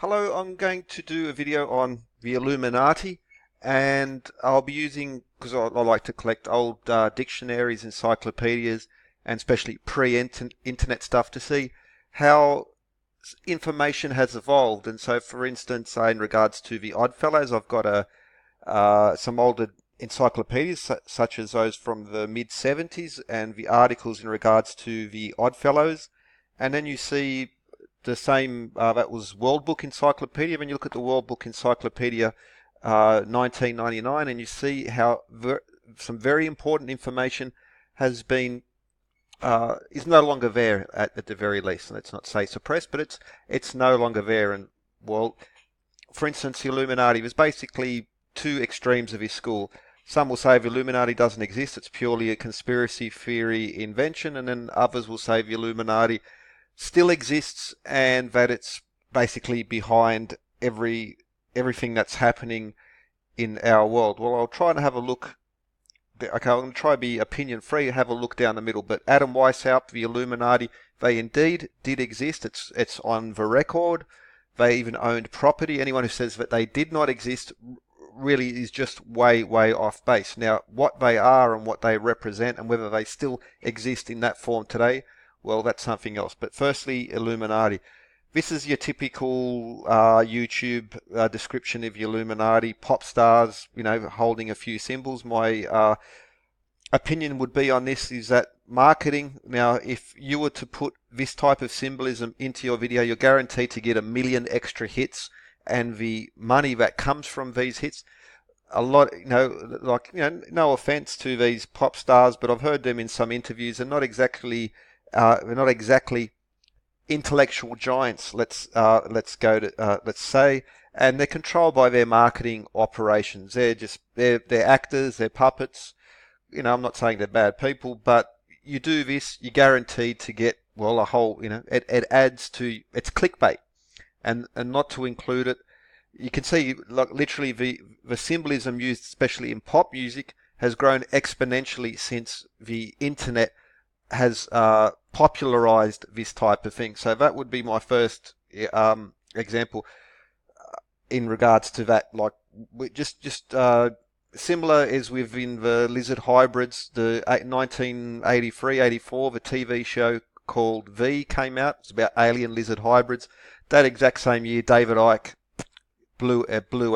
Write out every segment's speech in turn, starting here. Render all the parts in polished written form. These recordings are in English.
Hello, I'm going to do a video on the Illuminati, and I'll be using, because I like to collect old dictionaries, encyclopedias, and especially pre-internet stuff to see how information has evolved. And so, for instance, in regards to the Oddfellows, I've got some older encyclopedias, such as those from the mid-70s, and the articles in regards to the Oddfellows. And then you see the same, that was World Book Encyclopedia. When you look at the World Book Encyclopedia 1999, and you see how some very important information has been is no longer there at the very least. Let's not say suppressed, but it's no longer there. And well, for instance, the Illuminati, there's basically two extremes of his school. Some will say the Illuminati doesn't exist; it's purely a conspiracy theory invention, and then others will say the Illuminati still exists and that it's basically behind everything that's happening in our world. Well, I'll try and have a look. Okay, I'm going to try to be opinion free, have a look down the middle. But Adam Weishaupt, the Illuminati, they indeed did exist. It's on the record. They even owned property. Anyone who says that they did not exist really is just way off base. Now, what they are and what they represent and whether they still exist in that form today, well, that's something else. But firstly, Illuminati. This is your typical YouTube description of the Illuminati. Pop stars, holding a few symbols. My opinion would be on this is that marketing. Now, if you were to put this type of symbolism into your video, you're guaranteed to get 1 million extra hits. And the money that comes from these hits, a lot, no offense to these pop stars, but I've heard them in some interviews. They're not exactly intellectual giants. Let's say, and they're controlled by their marketing operations. They're actors, they're puppets. I'm not saying they're bad people, but you do this, you're guaranteed to get a whole. It adds to it's clickbait, and not to include it. You can see, like, literally the symbolism used, especially in pop music, has grown exponentially since the internet has popularized this type of thing. So that would be my first example in regards to that. Like, similar is within the lizard hybrids. The 1983-84, the TV show called V came out. It's about alien lizard hybrids. That exact same year, David Icke blew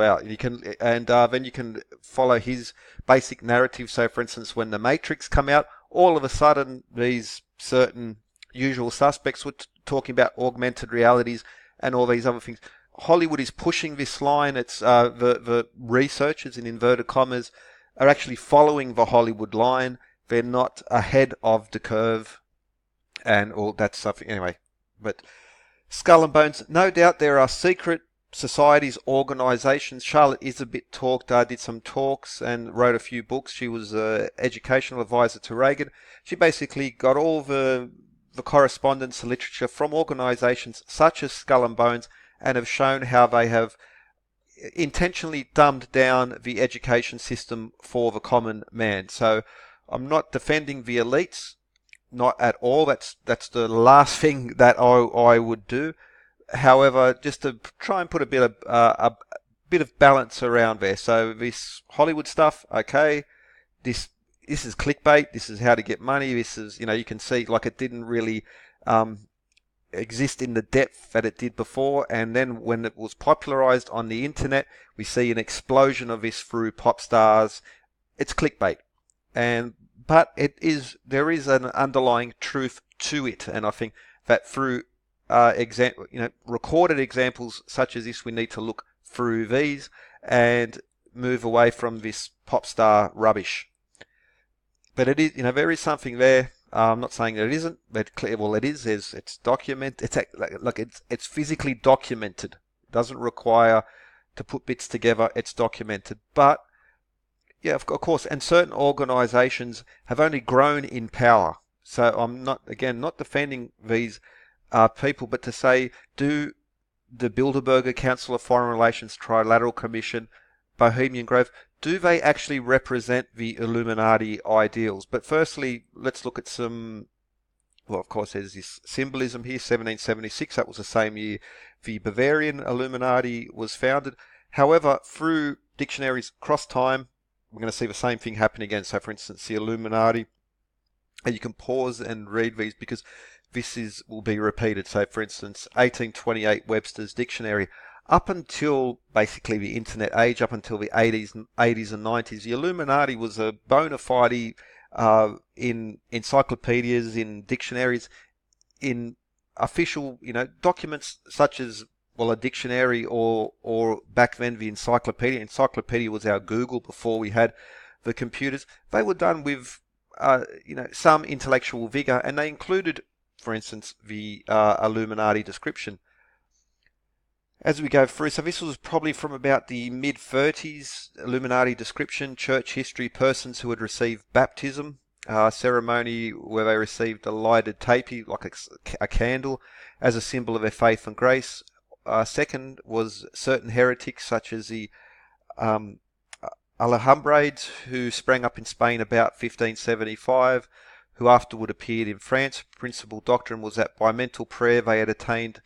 out. Then you can follow his basic narrative. So, for instance, when The Matrix come out, all of a sudden these certain usual suspects were talking about augmented realities and all these other things. Hollywood is pushing this line. It's the researchers, in inverted commas, are actually following the Hollywood line. They're not ahead of the curve and all that stuff. Anyway, but Skull and Bones, no doubt there are secret societies, organizations. Charlotte Isabit did some talks and wrote a few books. She was an educational advisor to Reagan. She basically got all the correspondence and literature from organizations such as Skull and Bones, and have shown how they have intentionally dumbed down the education system for the common man. So I'm not defending the elites, not at all. That's the last thing that I would do. However, just to try and put a bit of balance around there. So this Hollywood stuff, okay, this is clickbait. This is how to get money. This is, you can see, like, it didn't really exist in the depth that it did before. And then when it was popularized on the internet, we see an explosion of this through pop stars. It's clickbait, but there is an underlying truth to it, and I think that through recorded examples such as this, we need to look through these and move away from this pop star rubbish. But it is, there is something there. I'm not saying that it isn't, but it is. It's documented. It's physically documented. It doesn't require to put bits together. It's documented. But yeah, of course, and certain organizations have only grown in power. So I'm not defending these people, but to say, do the Bilderberger Council of Foreign Relations, Trilateral Commission, Bohemian Grove, do they actually represent the Illuminati ideals? But firstly, let's look at some well, of course, there's this symbolism here, 1776. That was the same year the Bavarian Illuminati was founded. However, through dictionaries across time, we're going to see the same thing happen again. So, for instance, the Illuminati, and you can pause and read these because will be repeated. So, for instance, 1828 Webster's Dictionary. Up until basically the internet age, up until the 80s and 90s, the Illuminati was a bona fide in encyclopedias, in dictionaries, in official, documents such as, well, a dictionary or back then the encyclopedia. Encyclopedia was our Google before we had the computers. They were done with, some intellectual vigor, and they included, for instance, the Illuminati description. As we go through, so this was probably from about the mid-30s, Illuminati description, church history, persons who had received baptism, ceremony where they received a lighted taper, like a candle, as a symbol of their faith and grace. Second was certain heretics such as the Alhambrades, who sprang up in Spain about 1575, who afterward appeared in France. Principal doctrine was that by mental prayer they had attained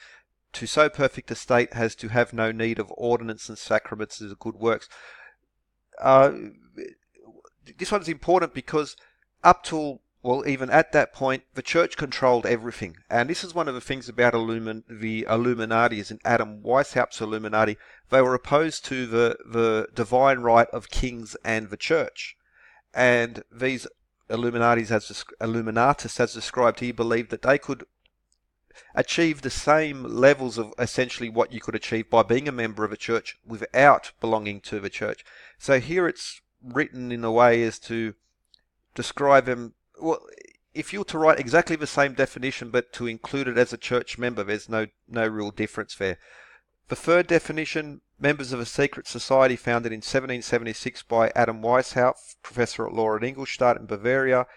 to so perfect a state as to have no need of ordinance and sacraments as good works. This one's important because up till, well, even at that point, the church controlled everything. And this is one of the things about the Illuminati, is in Adam Weishaupt's Illuminati. They were opposed to the divine right of kings and the church. And these Illuminatists, as described here, believed that they could achieve the same levels of essentially what you could achieve by being a member of a church without belonging to the church. So here it's written in a way as to describe them. Well, if you were to write exactly the same definition but to include it as a church member, there's no real difference there. The third definition, members of a secret society founded in 1776 by Adam Weishaupt, professor at law at Ingolstadt in Bavaria.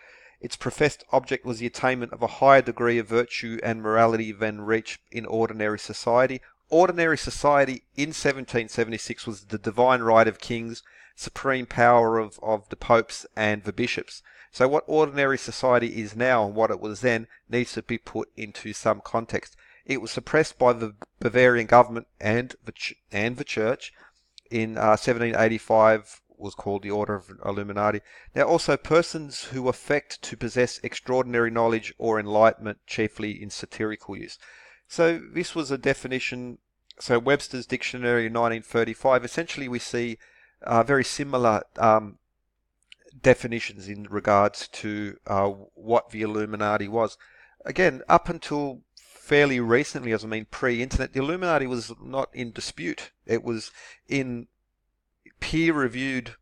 Its professed object was the attainment of a higher degree of virtue and morality than reached in ordinary society. Ordinary society in 1776 was the divine right of kings, supreme power of the popes and the bishops. So what ordinary society is now and what it was then needs to be put into some context. It was suppressed by the Bavarian government and the church in 1785. Was called the Order of Illuminati. Now also persons who affect to possess extraordinary knowledge or enlightenment, chiefly in satirical use. So this was a definition. So Webster's Dictionary in 1935, essentially we see very similar definitions in regards to what the Illuminati was. Again, up until fairly recently, as I mean pre-internet, the Illuminati was not in dispute. It was in peer-reviewed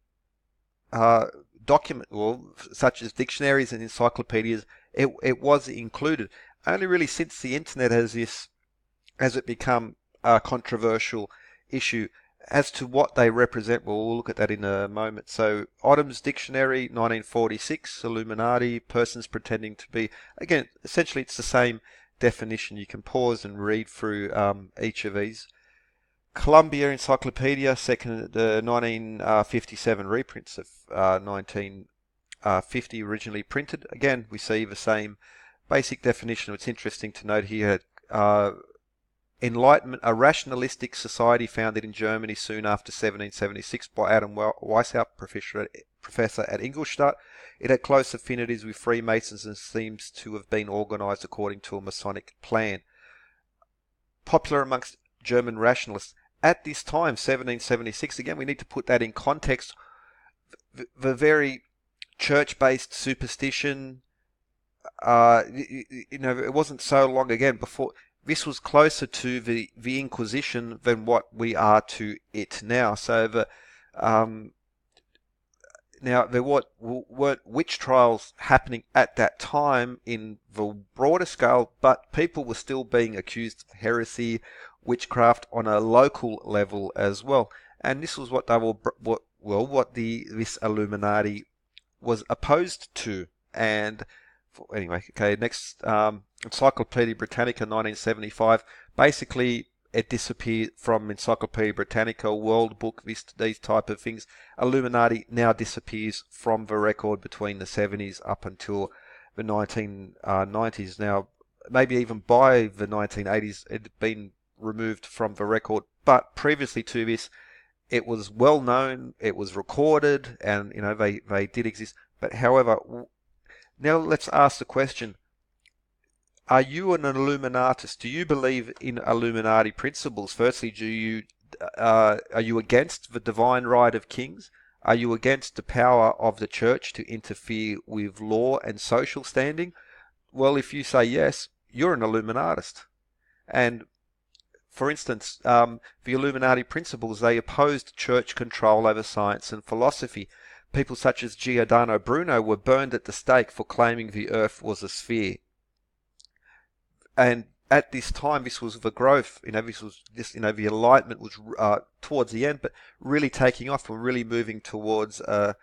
document, well, such as dictionaries and encyclopedias. It was included. Only really since the internet has it become a controversial issue as to what they represent. We'll look at that in a moment. So Odom's Dictionary, 1946, Illuminati, persons pretending to be, again, essentially it's the same definition. You can pause and read through each of these. Columbia Encyclopedia, the 1957 reprints of 1950 originally printed. Again, we see the same basic definition. It's interesting to note here, Enlightenment, a rationalistic society founded in Germany soon after 1776 by Adam Weishaupt, professor at Ingolstadt. It had close affinities with Freemasons and seems to have been organized according to a Masonic plan. Popular amongst German rationalists. At this time, 1776, again, we need to put that in context. The very church-based superstition, it wasn't so long again before. This was closer to the Inquisition than what we are to it now. So now there weren't witch trials happening at that time in the broader scale, but people were still being accused of heresy, witchcraft on a local level as well. And this was what they were, this Illuminati was opposed to. And anyway, okay, next, Encyclopedia Britannica, 1975. Basically, it disappeared from Encyclopedia Britannica, World Book, these type of things. Illuminati now disappears from the record between the 70s up until the 1990s. Now, maybe even by the 1980s, it had been removed from the record. But previously to this, it was well known, it was recorded, and they did exist. But however, now let's ask the question: are you an Illuminatist? Do you believe in Illuminati principles? Firstly, are you against the divine right of kings? Are you against the power of the church to interfere with law and social standing? Well, if you say yes, you're an Illuminatist. And for instance, the Illuminati principles, they opposed church control over science and philosophy. People such as Giordano Bruno were burned at the stake for claiming the earth was a sphere. And at this time, this was the growth, the Enlightenment was towards the end, but really taking off and really moving towards a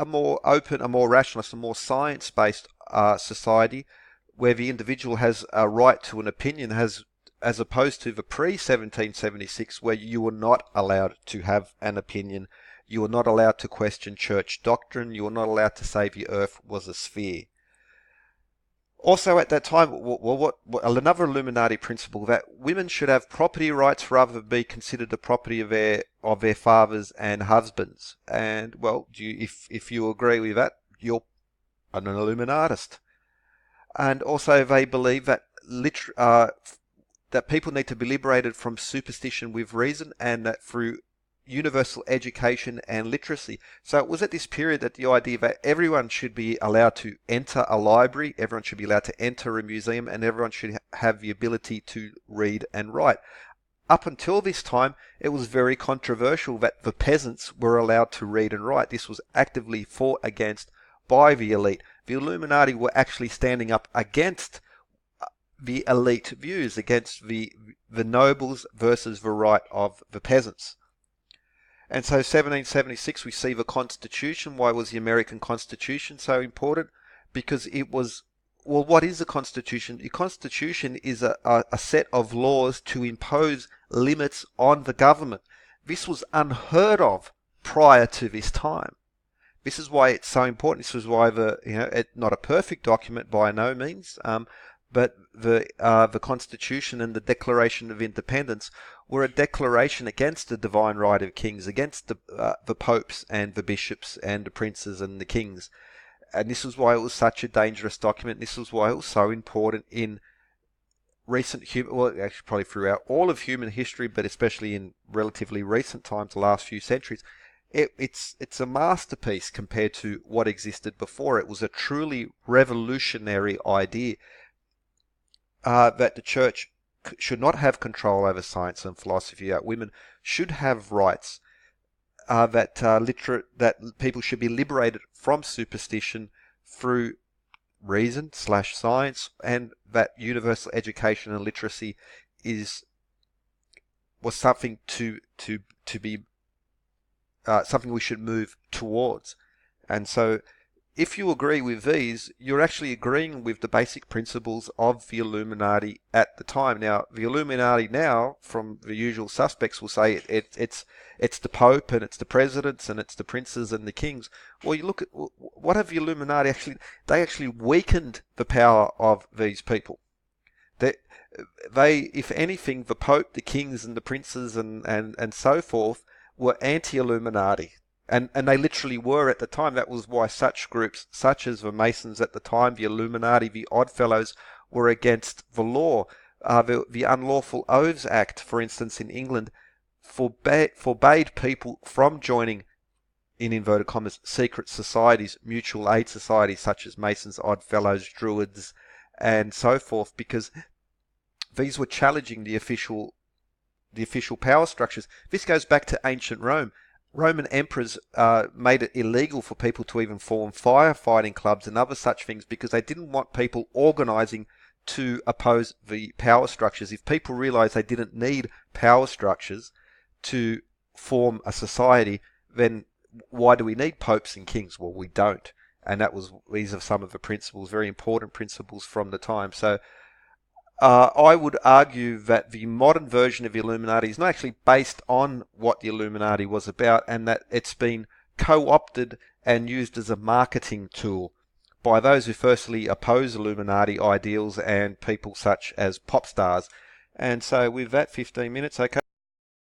more open, a more rationalist, a more science-based society, where the individual has a right to an opinion, as opposed to the pre-1776, where you were not allowed to have an opinion, you were not allowed to question church doctrine, you were not allowed to say the earth was a sphere. Also at that time, another Illuminati principle, that women should have property rights rather than be considered the property of their fathers and husbands. And well, if you agree with that, you're an Illuminatist. And also they believe that that people need to be liberated from superstition with reason, and that through universal education and literacy. So it was at this period that the idea that everyone should be allowed to enter a library, everyone should be allowed to enter a museum, and everyone should have the ability to read and write. Up until this time, it was very controversial that the peasants were allowed to read and write. This was actively fought against by the elite. The Illuminati were actually standing up against the elite views, against the nobles versus the right of the peasants. And so 1776, we see the Constitution. Why was the American Constitution so important? Because it was, well, what is a Constitution? The Constitution is a set of laws to impose limits on the government. This was unheard of prior to this time. This is why it's so important. This is why it's not a perfect document by no means, but the Constitution and the Declaration of Independence were a declaration against the divine right of kings, against the popes and the bishops and the princes and the kings. And this is why it was such a dangerous document. This is why it was so important in actually probably throughout all of human history, but especially in relatively recent times, the last few centuries. It's a masterpiece compared to what existed before. It was a truly revolutionary idea. That the church should not have control over science and philosophy, that women should have rights, that people should be liberated from superstition through reason/science, and that universal education and literacy was something to be something we should move towards. And so if you agree with these, you're actually agreeing with the basic principles of the Illuminati at the time. Now, the Illuminati now, from the usual suspects, will say it's the Pope and it's the presidents and it's the princes and the kings. Well, you look at what have the Illuminati actually? They actually weakened the power of these people. They, if anything, the Pope, the kings and the princes and so forth were anti-Illuminati. And they literally were at the time. That was why such groups, such as the Masons at the time, the Illuminati, the Oddfellows, were against the law. The Unlawful Oaths Act, for instance, in England, forbade people from joining, in inverted commas, secret societies, mutual aid societies such as Masons, Oddfellows, Druids, and so forth, because these were challenging the official power structures. This goes back to ancient Rome. Roman emperors made it illegal for people to even form firefighting clubs and other such things, because they didn't want people organising to oppose the power structures. If people realised they didn't need power structures to form a society, then why do we need popes and kings? Well, we don't. And these are some of the principles, very important principles from the time. So I would argue that the modern version of the Illuminati is not actually based on what the Illuminati was about, and that it's been co-opted and used as a marketing tool by those who firstly oppose Illuminati ideals and people such as pop stars. And so with that 15 minutes, okay.